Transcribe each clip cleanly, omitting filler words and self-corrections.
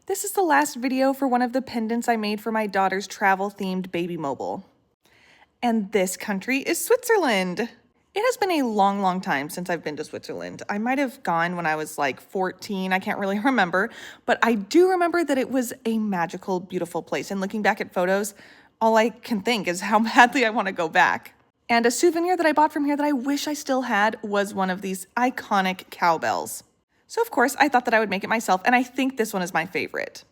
This is the last video for one of the pendants I made for my daughter's travel-themed baby mobile. And this country is Switzerland. It has been a long time since I've been to Switzerland. I might have gone when I was like 14, I can't really remember, but I do remember that it was a magical, beautiful place. And looking back at photos, all I can think is how badly I want to go back. And a souvenir that I bought from here that I wish I still had was one of these iconic cowbells. So of course, I thought that I would make it myself, and I think this one is my favorite.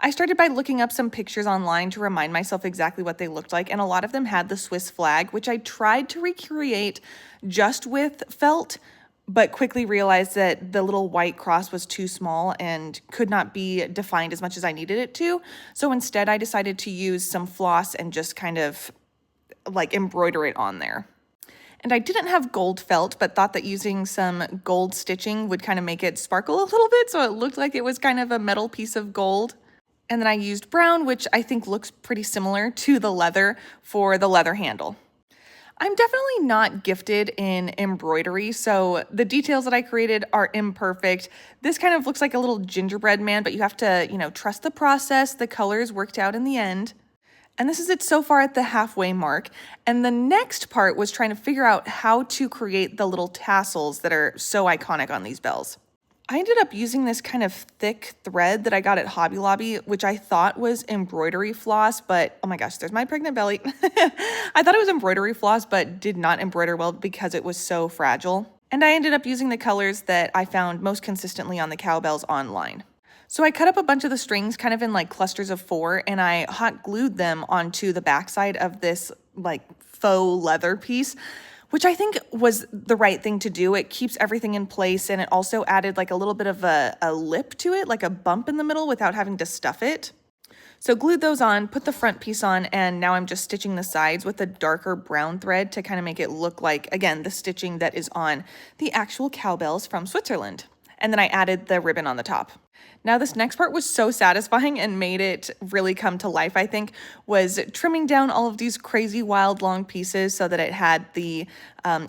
I started by looking up some pictures online to remind myself exactly what they looked like, and a lot of them had the Swiss flag, which I tried to recreate just with felt, but quickly realized that the little white cross was too small and could not be defined as much as I needed it to. So instead, I decided to use some floss and just kind of like embroider it on there. And I didn't have gold felt, but thought that using some gold stitching would kind of make it sparkle a little bit, so it looked like it was kind of a metal piece of gold. And then I used brown, which I think looks pretty similar to the leather for the leather handle. I'm definitely not gifted in embroidery, so the details that I created are imperfect. This kind of looks like a little gingerbread man, but you have to, trust the process. The colors worked out in the end. And this is it so far at the halfway mark. And the next part was trying to figure out how to create the little tassels that are so iconic on these bells. I ended up using this kind of thick thread that I got at Hobby Lobby, which I thought was embroidery floss, but oh my gosh, there's my pregnant belly. I thought it was embroidery floss, but did not embroider well because it was so fragile. And I ended up using the colors that I found most consistently on the cowbells online. So I cut up a bunch of the strings kind of in like clusters of 4, and I hot glued them onto the backside of this like faux leather piece, which I think was the right thing to do. It keeps everything in place, and it also added like a little bit of a lip to it, like a bump in the middle without having to stuff it. So glued those on, put the front piece on, and now I'm just stitching the sides with a darker brown thread to kind of make it look like, again, the stitching that is on the actual cowbells from Switzerland. And then I added the ribbon on the top. Now this next part was so satisfying and made it really come to life, I think, was trimming down all of these crazy wild long pieces so that it had the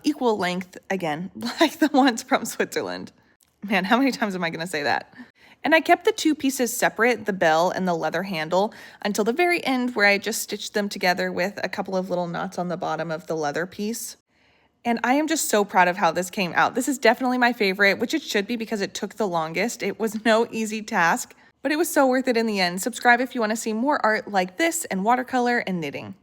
equal length, again, like the ones from Switzerland. Man, how many times am I going to say that? And I kept the 2 pieces separate, the bell and the leather handle, until the very end where I just stitched them together with a couple of little knots on the bottom of the leather piece. And I am just so proud of how this came out. This is definitely my favorite, which it should be because it took the longest. It was no easy task, but it was so worth it in the end. Subscribe if you want to see more art like this and watercolor and knitting.